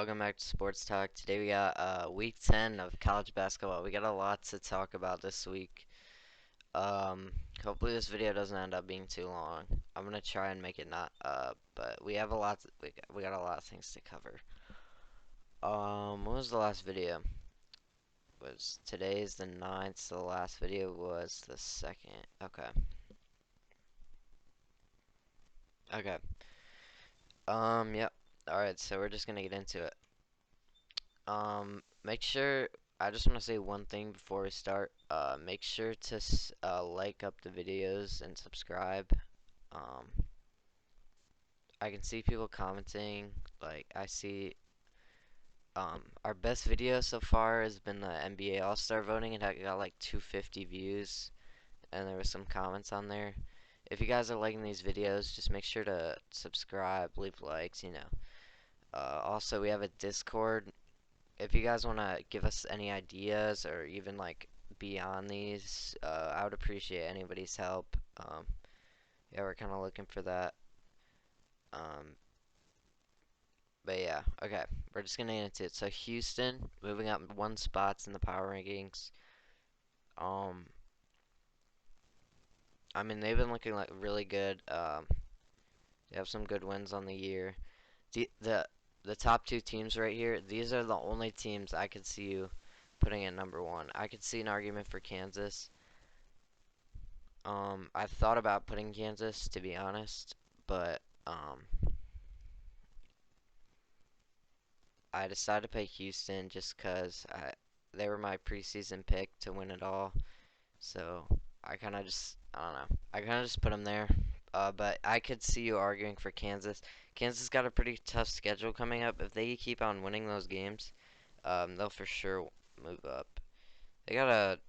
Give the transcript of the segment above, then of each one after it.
welcome back to Sports Talk. Today we got week 10 of college basketball. We got a lot to talk about this week. Um, Hopefully this video doesn't end up being too long. I'm gonna try and make it not, but we have a lot. We got a lot of things to cover. What was the last video? Was today's the 9th, so the last video was the 2nd. Okay. Okay. Yep. Alright, so we're just gonna get into it. Make sure, I just want to say one thing before we start. Make sure to like up the videos and subscribe. Um, I can see people commenting. Like, I see, our best video so far has been the NBA All-Star voting. It got like 250 views, and there was some comments on there. If you guys are liking these videos, just make sure to subscribe, leave likes. Also, we have a Discord. If you guys want to give us any ideas or even like be on these, I would appreciate anybody's help. Yeah, we're kind of looking for that. Um, but yeah, okay, we're just gonna get into it. So Houston moving up one spots in the power rankings. Um, I mean they've been looking like really good. They have some good wins on the year. The top two teams right here. These are the only teams I could see you putting at number one. I could see an argument for Kansas. I've thought about putting Kansas, to be honest, but I decided to pick Houston just because they were my preseason pick to win it all. So I kind of just, I don't know, I kind of just put them there. But I could see you arguing for Kansas. Kansas got a pretty tough schedule coming up. If they keep on winning those games, they'll for sure move up. They got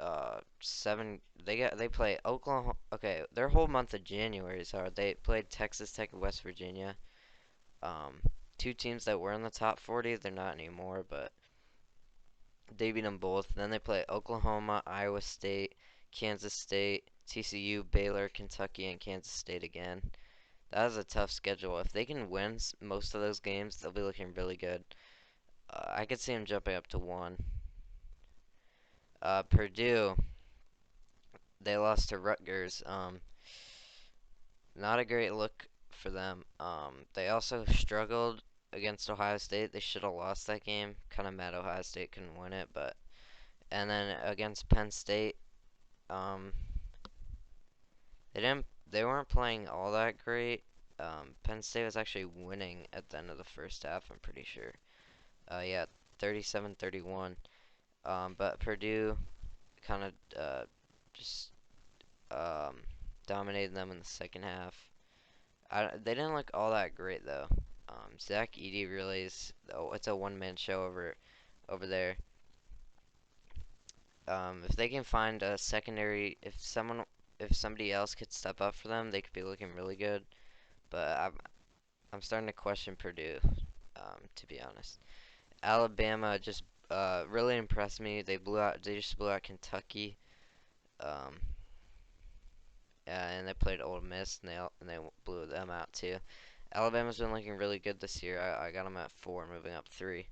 a seven. They play Oklahoma. Okay, their whole month of January is hard. They played Texas Tech and West Virginia. Um, Two teams that were in the top 40. They're not anymore, but they beat them both. Then they play Oklahoma, Iowa State, Kansas State, TCU, Baylor, Kentucky, and Kansas State again. That is a tough schedule. If they can win most of those games, they'll be looking really good. I could see them jumping up to one. Purdue, they lost to Rutgers. Not a great look for them. They also struggled against Ohio State. They should have lost that game. Kind of mad Ohio State couldn't win it, but and then against Penn State, um, they weren't playing all that great. Penn State was actually winning at the end of the first half. I'm pretty sure. Yeah, 37-31. But Purdue kind of just um, dominated them in the second half. They didn't look all that great though. Zach Edey really is. Oh, it's a one-man show over there. If they can find a secondary, if somebody else could step up for them, they could be looking really good. But I'm starting to question Purdue, to be honest. Alabama just really impressed me. They just blew out Kentucky. Um, and they played Ole Miss, and they blew them out too. Alabama's been looking really good this year. I got them at 4, moving up 3.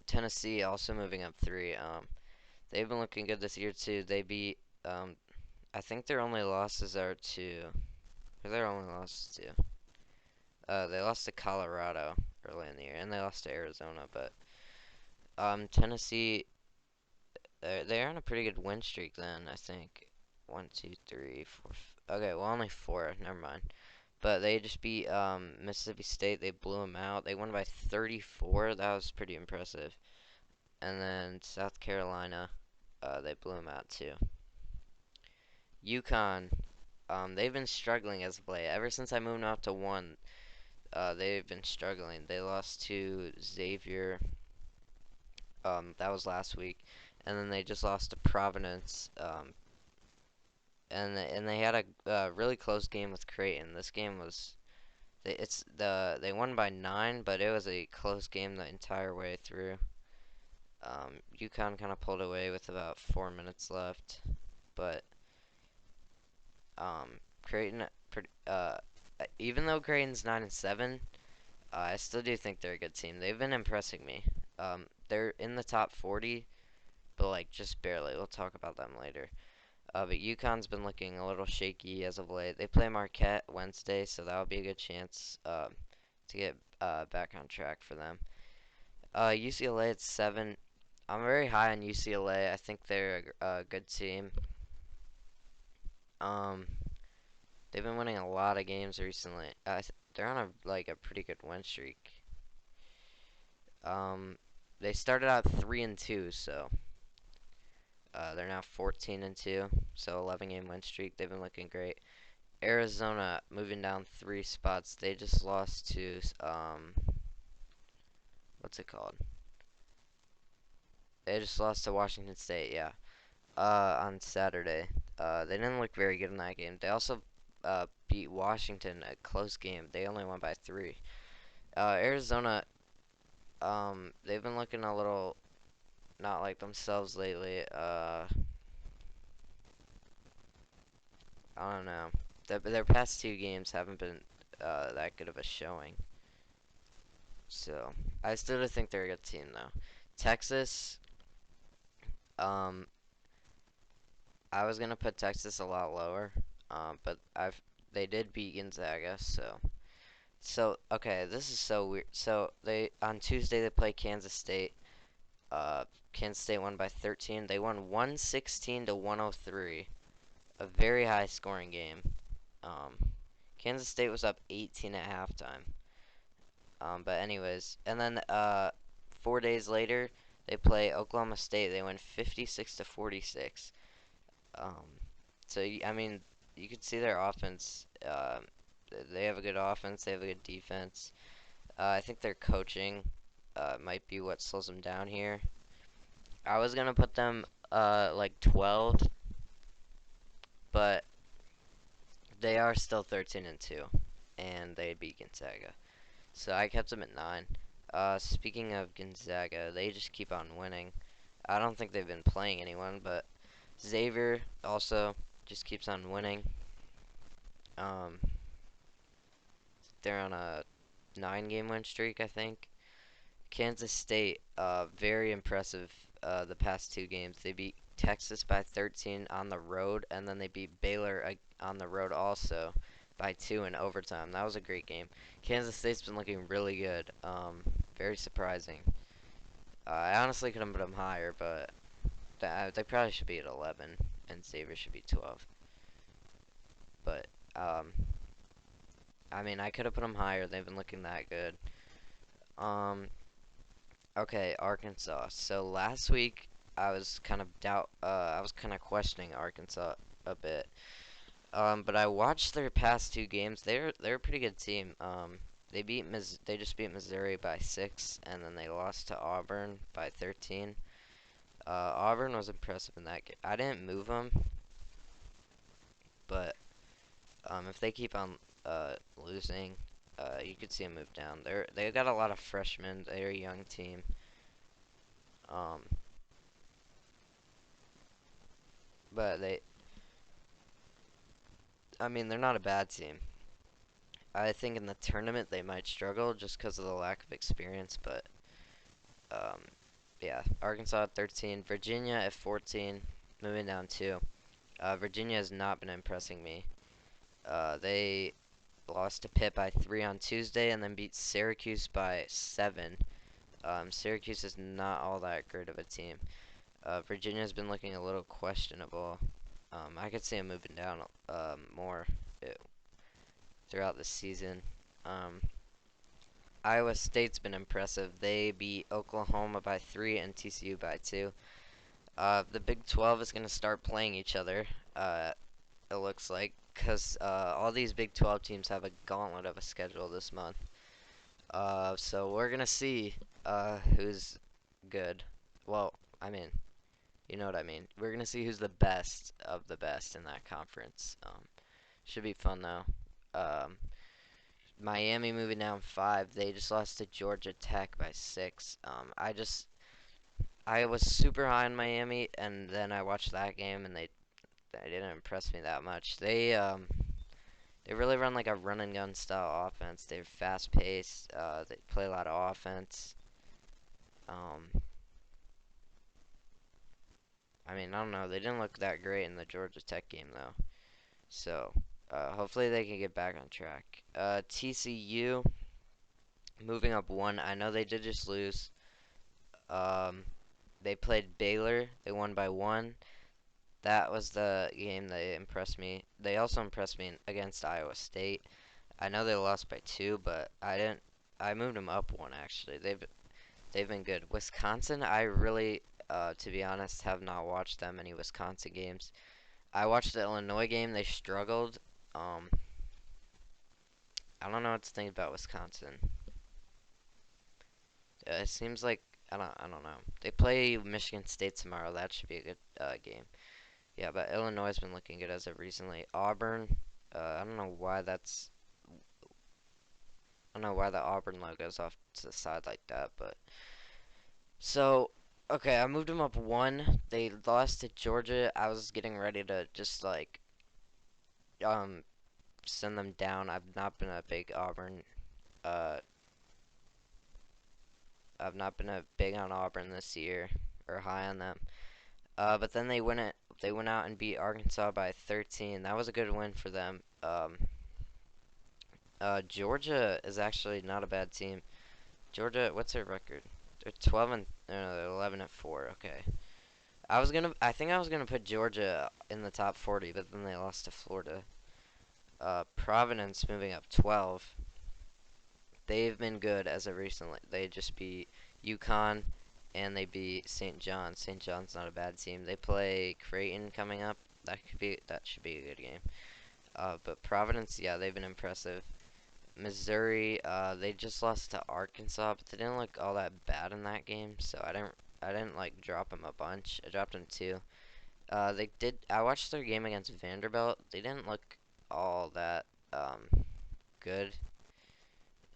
Tennessee also moving up 3. They've been looking good this year too. They beat, I think their only losses are to, who are their only losses to? They lost to Colorado early in the year, and they lost to Arizona. But Tennessee, they're on a pretty good win streak then. I think 1, 2, 3, 4. Okay, well only 4. Never mind. But they just beat Mississippi State. They blew them out. They won by 34. That was pretty impressive. And then South Carolina, they blew them out too. UConn, they've been struggling as of late. Ever since I moved out to 1, they've been struggling. They lost to Xavier. That was last week, and then they just lost to Providence. And they had a really close game with Creighton. This game was they won by 9, but it was a close game the entire way through. UConn kind of pulled away with about 4 minutes left, but Creighton, even though Creighton's 9-7, I still do think they're a good team. They've been impressing me. They're in the top 40, but like just barely. We'll talk about them later. But UConn's been looking a little shaky as of late. They play Marquette Wednesday, so that'll be a good chance to get back on track for them. UCLA at 7. I'm very high on UCLA. I think they're a good team. Um, they've been winning a lot of games recently. They're on a pretty good win streak. Um, they started out 3-2, so they're now 14-2, so 11-game win streak. They've been looking great. Arizona moving down 3 spots. They just lost to what's it called? They just lost to Washington State. Yeah, on Saturday. They didn't look very good in that game. They also beat Washington, a close game. They only won by 3. Arizona, they've been looking a little not like themselves lately. I don't know. Their past 2 games haven't been that good of a showing. So I still do think they're a good team though. Texas, um, I was gonna put Texas a lot lower, but they did beat Gonzaga, so okay, this is so weird. So they on Tuesday they play Kansas State. Kansas State won by 13. They won 116 to 103, a very high scoring game. Um, Kansas State was up 18 at halftime. But anyways, and then 4 days later they play Oklahoma State. They win 56 to 46. Um, so I mean, you could see their offense. They have a good offense. They have a good defense. I think their coaching might be what slows them down here. I was gonna put them like 12, but they are still 13-2, and they beat Gonzaga. So I kept them at 9. Speaking of Gonzaga, they just keep on winning. I don't think they've been playing anyone, but Xavier also just keeps on winning. Um, they're on a 9-game win streak, I think. Kansas State, very impressive the past 2 games. They beat Texas by 13 on the road, and then they beat Baylor on the road also by 2 in overtime. That was a great game. Kansas State's been looking really good. Very surprising. I honestly could have put them higher, but they probably should be at 11, and Xavier should be 12. But, I mean, I could have put them higher. They've been looking that good. Okay, Arkansas. So last week I was kind of I was kind of questioning Arkansas a bit. But I watched their past 2 games. They're a pretty good team. They just beat Missouri by 6, and then they lost to Auburn by 13. Auburn was impressive in that game. I didn't move them, but if they keep on losing, you could see them move down. They got a lot of freshmen. They're a young team. Um, but I mean, they're not a bad team. I think in the tournament they might struggle just because of the lack of experience, but um, yeah, Arkansas at 13, Virginia at 14, moving down 2. Virginia has not been impressing me. They lost to Pitt by 3 on Tuesday and then beat Syracuse by 7. Syracuse is not all that great of a team. Virginia's been looking a little questionable. I could see them moving down more throughout the season. Um, Iowa State's been impressive. They beat Oklahoma by 3 and TCU by 2. The Big 12 is going to start playing each other, it looks like, because all these Big 12 teams have a gauntlet of a schedule this month. So we're going to see who's good. Well, I mean, you know what I mean. We're going to see who's the best of the best in that conference. Should be fun, though. Um, Miami moving down 5. They just lost to Georgia Tech by 6. I was super high on Miami, and then I watched that game, and they didn't impress me that much. They really run like a run and gun style offense. They're fast paced. They play a lot of offense. Um, I mean, I don't know. They didn't look that great in the Georgia Tech game though. So hopefully they can get back on track. TCU moving up one. I know they did just lose. Um, they played Baylor. They won by one. That was the game that impressed me. They also impressed me against Iowa State. I know they lost by two, but I didn't. I moved them up one actually. They've been good. Wisconsin, I really, to be honest, have not watched that many Wisconsin games. I watched the Illinois game. They struggled. Um, I don't know what to think about Wisconsin. It seems like I don't know. They play Michigan State tomorrow. That should be a good game. Yeah, but Illinois has been looking good as of recently. Auburn, I don't know why I don't know why the Auburn logo's off to the side like that, but so okay, I moved them up one. They lost to Georgia. I was getting ready to just like um send them down. I've not been a big Auburn uh I've not been a big on Auburn this year or high on them. But then they went out and beat Arkansas by 13. That was a good win for them. Georgia is actually not a bad team. Georgia, what's their record? They're 12 and no, they're 11 and 4. Okay. I think I was gonna put Georgia in the top 40, but then they lost to Florida. Providence moving up 12. They've been good as of recently. They just beat UConn and they beat St. John's. St. John's not a bad team. They play Creighton coming up. That should be a good game. But Providence, yeah, they've been impressive. Missouri, they just lost to Arkansas, but they didn't look all that bad in that game, so I didn't like drop them a bunch. I dropped them two. They did. I watched their game against Vanderbilt. They didn't look all that good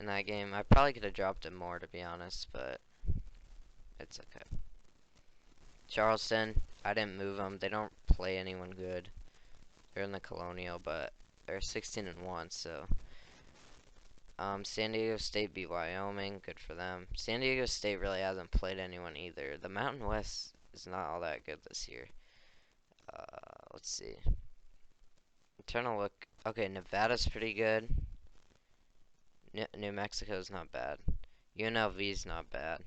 in that game. I probably could have dropped them more to be honest, but it's okay. Charleston, I didn't move them. They don't play anyone good. They're in the Colonial, but they're 16 and 1, so. San Diego State beat Wyoming. Good for them. San Diego State really hasn't played anyone either. The Mountain West is not all that good this year. Let's see. I'm trying to look. Okay, Nevada's pretty good. New Mexico's not bad. UNLV's not bad.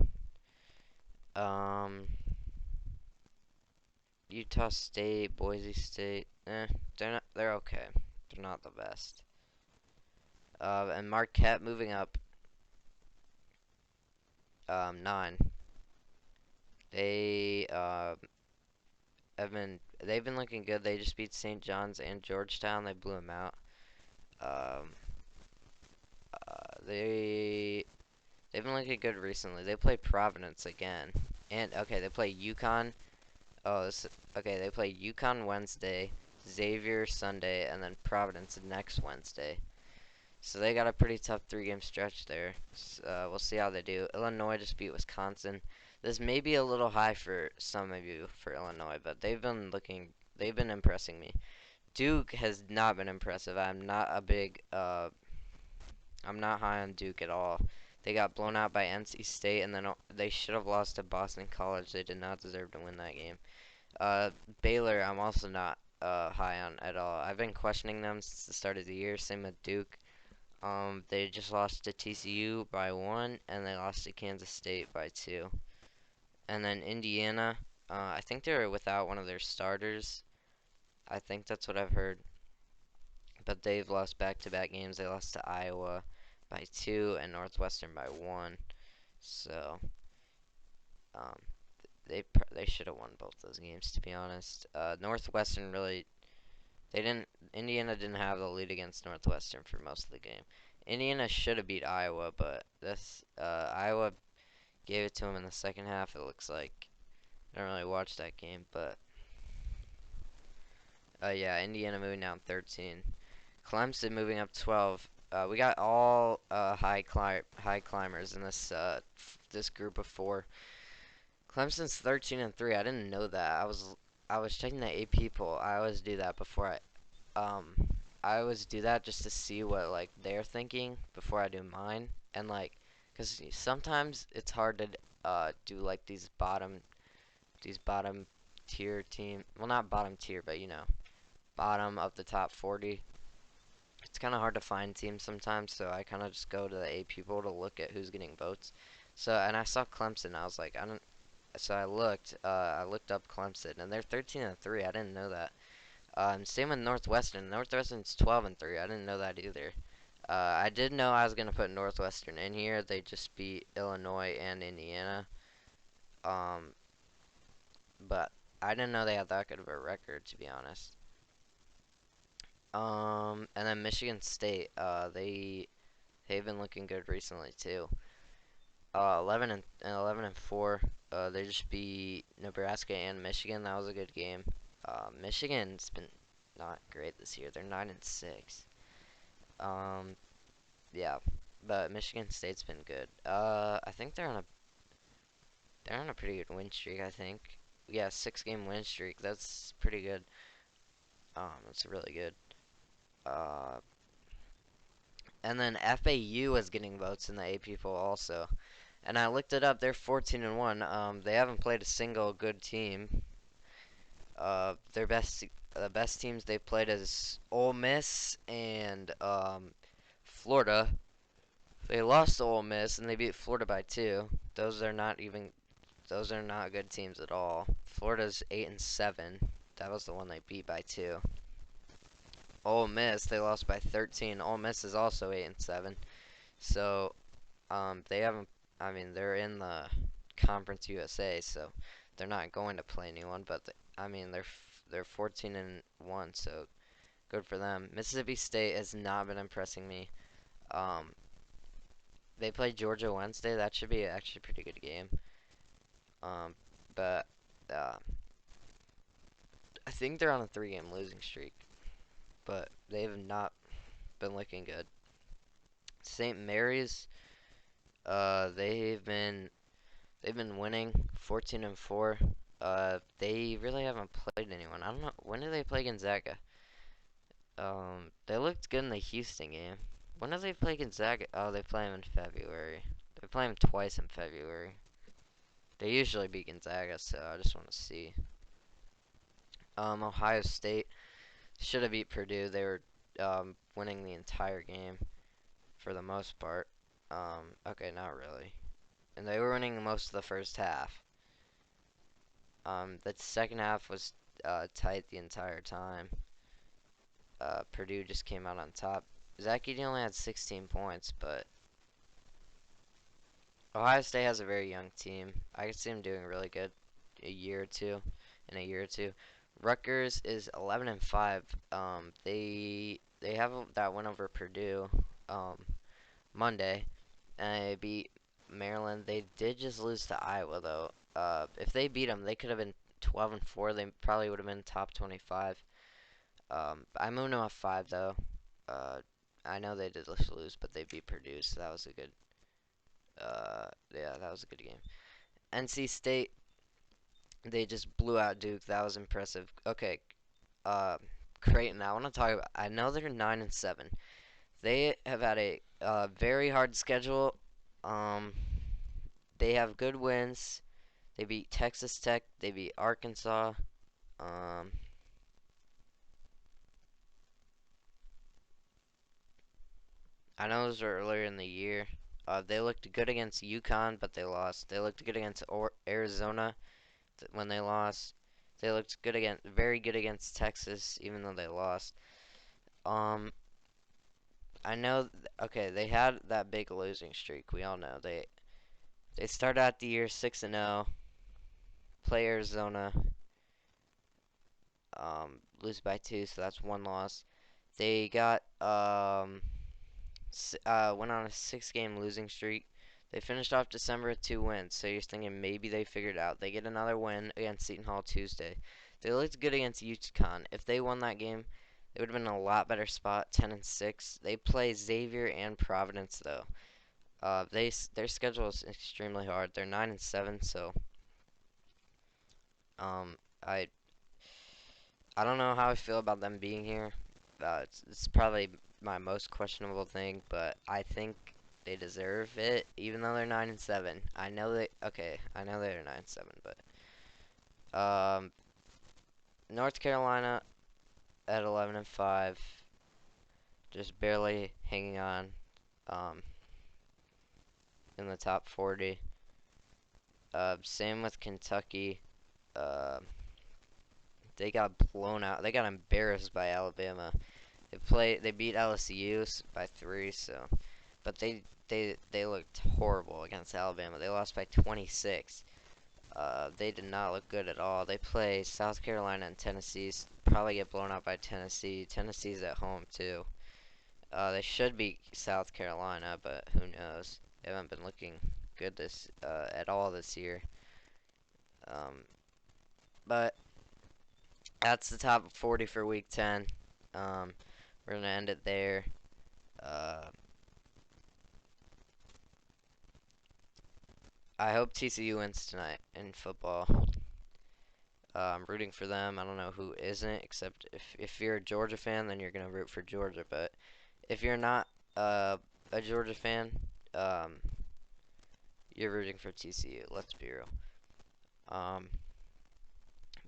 Um, Utah State, Boise State. They're not. They're okay. They're not the best. And Marquette moving up. 9. They they've been looking good. They just beat St. John's and Georgetown. They blew them out. Um, they've been looking good recently. They play Providence again, and okay, they play UConn. Okay. They play UConn Wednesday, Xavier Sunday, and then Providence next Wednesday. So they got a pretty tough 3-game stretch there. We'll see how they do. Illinois just beat Wisconsin. This may be a little high for some of you for Illinois, but they've been impressing me. Duke has not been impressive. I'm not high on Duke at all. They got blown out by NC State, and then they should have lost to Boston College. They did not deserve to win that game. Baylor, I'm also not high on at all. I've been questioning them since the start of the year. Same with Duke. They just lost to TCU by 1, and they lost to Kansas State by 2. And then Indiana, I think they were without one of their starters. I think that's what I've heard. But they've lost back-to-back games. They lost to Iowa by 2 and Northwestern by 1. So, um, they should have won both those games, to be honest. Northwestern really, Indiana didn't have the lead against Northwestern for most of the game. Indiana should have beat Iowa, but Iowa gave it to them in the second half, it looks like. I don't really watch that game, but yeah, Indiana moving down 13. Clemson moving up 12. We got all high climbers in this group of 4. Clemson's 13 and 3. I didn't know that. I was checking the AP poll. I always do that before um I always do that just to see what like they're thinking before I do mine, and like, cause sometimes it's hard to do like these bottom tier team. Well, not bottom tier, but you know, bottom of the top 40. It's kind of hard to find teams sometimes, so I kind of just go to the A people to look at who's getting votes. So, and I saw Clemson. I was like, I don't. So I looked up Clemson, and they're 13-3. I didn't know that. Same with Northwestern. Northwestern's 12-3. I didn't know that either. I did know I was gonna put Northwestern in here. They just beat Illinois and Indiana. Um, but I didn't know they had that good of a record, to be honest. And then Michigan State. They've been looking good recently too. 11-4. They just beat Nebraska and Michigan. That was a good game. Michigan's been not great this year. They're 9-6. Um, yeah, but Michigan State's been good. I think they're on a pretty good win streak. I think. Yeah, 6-game win streak. That's pretty good. That's really good. Uh, and then FAU is getting votes in the AP poll also. And I looked it up. They're 14-1. They haven't played a single good team. The best teams they played is Ole Miss and Florida. They lost to Ole Miss and they beat Florida by 2. Those are not good teams at all. Florida's 8-7. That was the one they beat by 2. Ole Miss they lost by 13. Ole Miss is also 8-7. So they haven't. I mean, they're in the Conference USA, so they're not going to play anyone. But I mean, they're 14-1, so good for them. Mississippi State has not been impressing me. Um, they play Georgia Wednesday. That should be actually a pretty good game. Um, but uh, I think they're on a 3-game losing streak, but they've not been looking good. St. Mary's, they've been winning 14-4. They really haven't played anyone. I don't know when do they play Gonzaga. They looked good in the Houston game. When do they play Gonzaga? Oh, they play them in February. They play them twice in February. They usually beat Gonzaga, so I just want to see. Ohio State should have beat Purdue. They were winning the entire game for the most part. Okay, not really. And they were winning most of the first half. The second half was tight the entire time. Purdue just came out on top. Zach Edey only had 16 points, but Ohio State has a very young team. I could see them doing really good a year or two. In a year or two, Rutgers is 11-5. They have that win over Purdue Monday, and they beat Maryland. They did just lose to Iowa though. If they beat them, they could have been 12-4. They probably would have been top 25. I moved them up 5 though. Uh, I know they did just lose, but they beat Purdue, so that was a good. Yeah, that was a good game. NC State, they just blew out Duke. That was impressive. Okay, Creighton. I want to talk about. I know they're 9-7. They have had a very hard schedule. Um, they have good wins. They beat Texas Tech. They beat Arkansas. Um, I know those were earlier in the year. They looked good against UConn, but they lost. They looked good against Arizona when they lost. They looked good against, very good against Texas, even though they lost. Um, I know. Okay, they had that big losing streak. We all know they started out the year 6-0, play Arizona, lose by 2, so that's 1 loss. They got went on a 6-game losing streak. They finished off December with 2 wins, so you're thinking maybe they figured it out. They get another win against Seton Hall Tuesday. They looked good against UConn. If they won that game, they would have been in a lot better spot, 10-6. They play Xavier and Providence though. Their schedule is extremely hard. They're 9-7, so um I I don't know how I feel about them being here. It's probably my most questionable thing, but I think they deserve it, even though they're 9-7. I know they okay. I know they're 9-7, but North Carolina at 11-5, just barely hanging on um, in the top 40. Same with Kentucky. Uh, they got blown out. They got embarrassed by Alabama. They beat LSU by 3, so but they looked horrible against Alabama. They lost by 26. They did not look good at all. They play South Carolina and Tennessee. Probably get blown out by Tennessee. Tennessee's at home too. They should beat South Carolina, but who knows? They haven't been looking good this at all this year. Um, but that's the top 40 for Week 10. Um, we're gonna end it there. Uh, I hope TCU wins tonight in football. I'm rooting for them. I don't know who isn't, except if you're a Georgia fan, then you're gonna root for Georgia. But if you're not a Georgia fan, um, you're rooting for TCU. Let's be real. Um,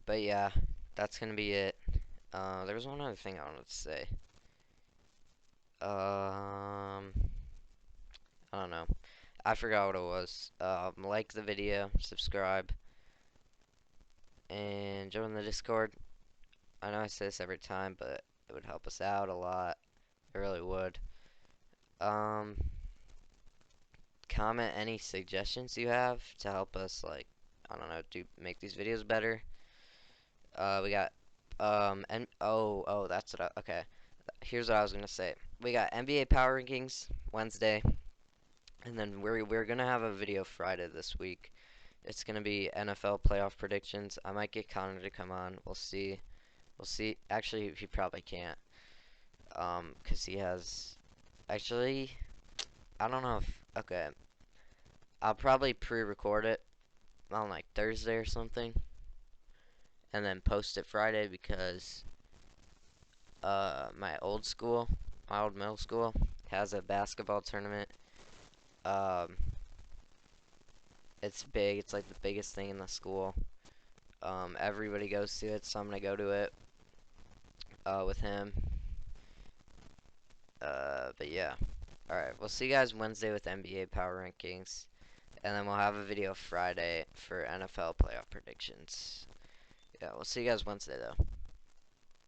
but yeah, that's gonna be it. There was one other thing I wanted to say. I don't know. I forgot what it was. Like the video, subscribe, and join the Discord. I know I say this every time, but it would help us out a lot. It really would. Um, Comment any suggestions you have to help us, like, I don't know, make these videos better. We got, and oh, that's what okay. Here's what I was gonna say. We got NBA Power Rankings Wednesday, and then we're gonna have a video Friday this week. It's gonna be NFL playoff predictions. I might get Connor to come on. We'll see. We'll see. Actually, he probably can't. 'Cause he has. Actually, I don't know if. Okay. I'll probably pre-record it on like Thursday or something, and then post it Friday because my old school, my old middle school, has a basketball tournament. Um, it's big. It's like the biggest thing in the school. Everybody goes to it, so I'm gonna go to it with him. But yeah. Alright, we'll see you guys Wednesday with NBA Power Rankings. And then we'll have a video Friday for NFL playoff predictions. Yeah, we'll see you guys Wednesday though.